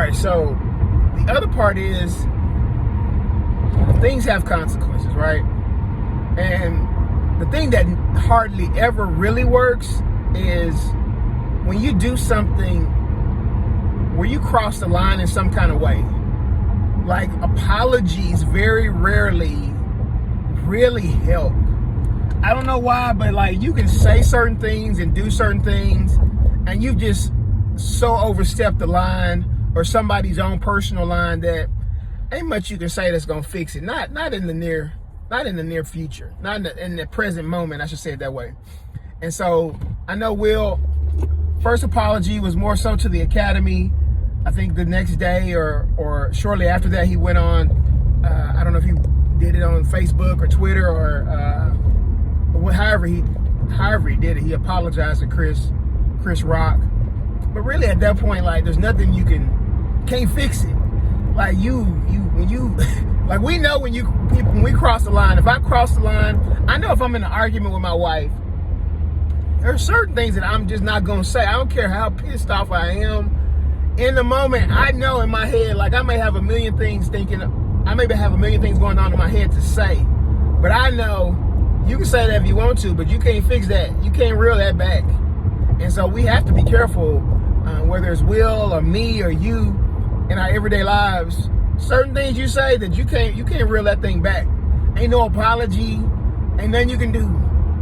right, so the other part is things have consequences, right? And the thing that hardly ever really works is when you do something where you cross the line in some kind of way. Like, apologies very rarely really help. I don't know why, but like, you can say certain things and do certain things, and you've just so overstepped the line or somebody's own personal line that ain't much you can say that's gonna fix it. Not in the near future. Not in the present moment, I should say it that way. And so I know Will, first apology was more so to the Academy. I think the next day or shortly after that, he went on, I don't know if he did it on Facebook or Twitter or however he did it. He apologized to Chris Rock. But really at that point, like, there's nothing you can't fix it. Like, when you like, we know when we cross the line. If I cross the line, I know if I'm in an argument with my wife, there are certain things that I'm just not gonna say. I don't care how pissed off I am. In the moment, I know in my head, like, I may have a million things going on in my head to say. But I know you can say that if you want to, but you can't fix that. You can't reel that back. And so we have to be careful, whether it's Will or me or you, in our everyday lives. Certain things you say that you can't reel that thing back. Ain't no apology, ain't nothing you can do.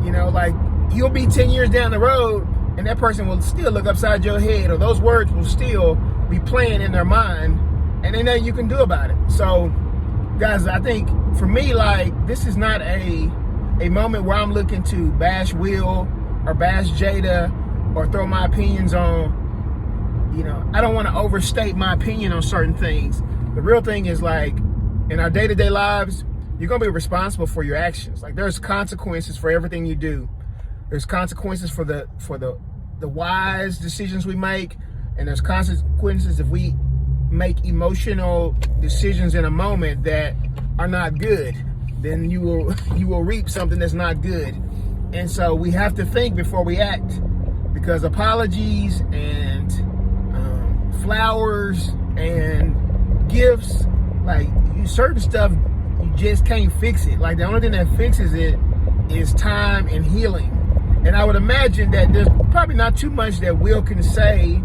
You know, like, you'll be 10 years down the road and that person will still look upside your head, or those words will still be playing in their mind, and ain't nothing you can do about it. So, guys, I think for me, like, this is not a moment where I'm looking to bash Will or bash Jada or throw my opinions on. You know, I don't want to overstate my opinion on certain things. The real thing is, like, in our day-to-day lives, you're going to be responsible for your actions. Like, there's consequences for everything you do. There's consequences for the wise decisions we make, and there's consequences if we make emotional decisions in a moment that are not good. Then you will reap something that's not good. And so we have to think before we act, because apologies and flowers and gifts, like, certain stuff, you just can't fix it. Like, the only thing that fixes it is time and healing. And I would imagine that there's probably not too much that Will can say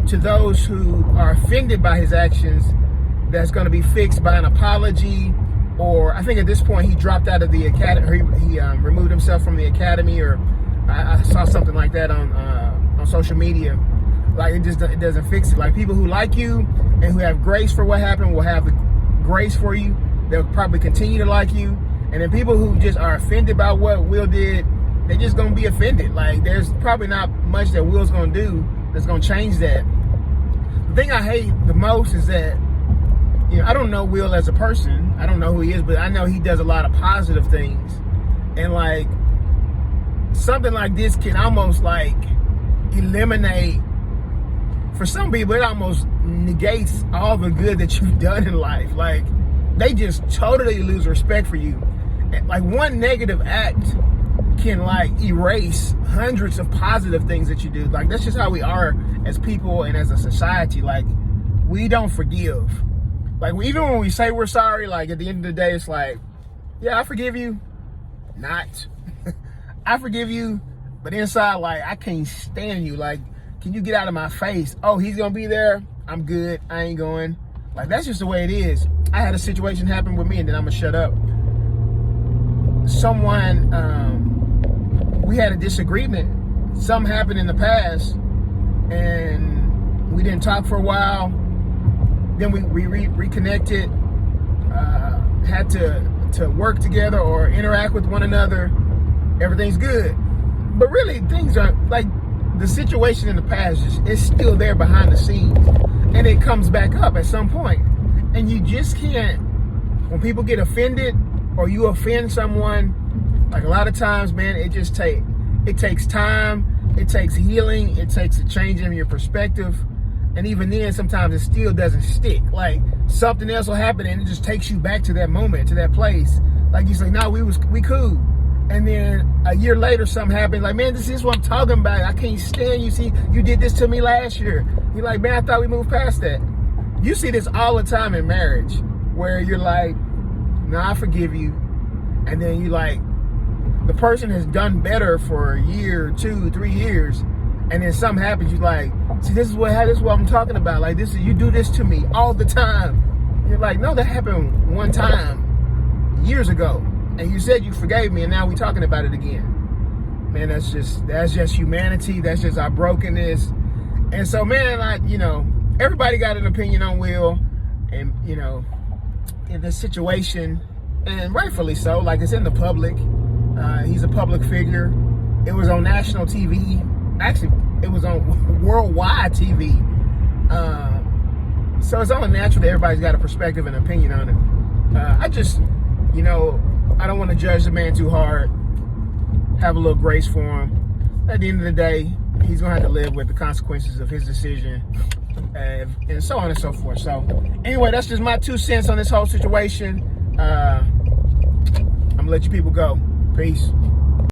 to those who are offended by his actions that's going to be fixed by an apology. Or I think at this point he dropped out of the Academy, or he removed himself from the Academy, or I saw something like that on social media. Like, it doesn't fix it. Like, people who like you and who have grace for what happened will have the grace for you. They'll probably continue to like you. And then people who just are offended by what Will did, they're just going to be offended. Like, there's probably not much that Will's going to do that's going to change that. The thing I hate the most is that, you know, I don't know Will as a person. I don't know who he is, but I know he does a lot of positive things. And, like, something like this can almost, like, eliminate, for some people, it almost negates all the good that you've done in life. Like, they just totally lose respect for you. Like, one negative act can, like, erase hundreds of positive things that you do. Like, that's just how we are as people and as a society. Like, we don't forgive. Like, even when we say we're sorry, like, at the end of the day, it's like, yeah, I forgive you. Not. I forgive you, but inside, like, I can't stand you. Like, can you get out of my face? Oh, he's gonna be there. I'm good. I ain't going. Like, that's just the way it is. I had a situation happen with me, and then I'm gonna shut up. Someone, we had a disagreement. Something happened in the past, and we didn't talk for a while. Then we reconnected, had to work together or interact with one another. Everything's good. But really, things are, like, the situation in the past is still there behind the scenes. And it comes back up at some point. And you just can't, when people get offended or you offend someone, like, a lot of times, man, it takes time, it takes healing, it takes a change in your perspective. And even then, sometimes it still doesn't stick. Like, something else will happen and it just takes you back to that moment, to that place. Like, you say, no, we cool. And then a year later, something happened. Like, man, this is what I'm talking about. I can't stand you. See, you did this to me last year. You're like, man, I thought we moved past that. You see this all the time in marriage, where you're like, no, I forgive you. And then you like, the person has done better for a year, 2, 3 years. And then something happens, you're like, see, this is what I'm talking about. Like, this is, you do this to me all the time. You're like, no, that happened one time years ago. And you said you forgave me, and now we're talking about it again. Man, that's just humanity. That's just our brokenness. And so, man, like, everybody got an opinion on Will, and, in this situation, and rightfully so. Like, it's in the public. He's a public figure. It was on national TV. Actually, it was on worldwide TV. So it's only natural that everybody's got a perspective and opinion on it. I just, I don't want to judge the man too hard. Have a little grace for him. At the end of the day, he's going to have to live with the consequences of his decision, and so on and so forth. So anyway, that's just my 2 cents on this whole situation. I'm going to let you people go. Peace.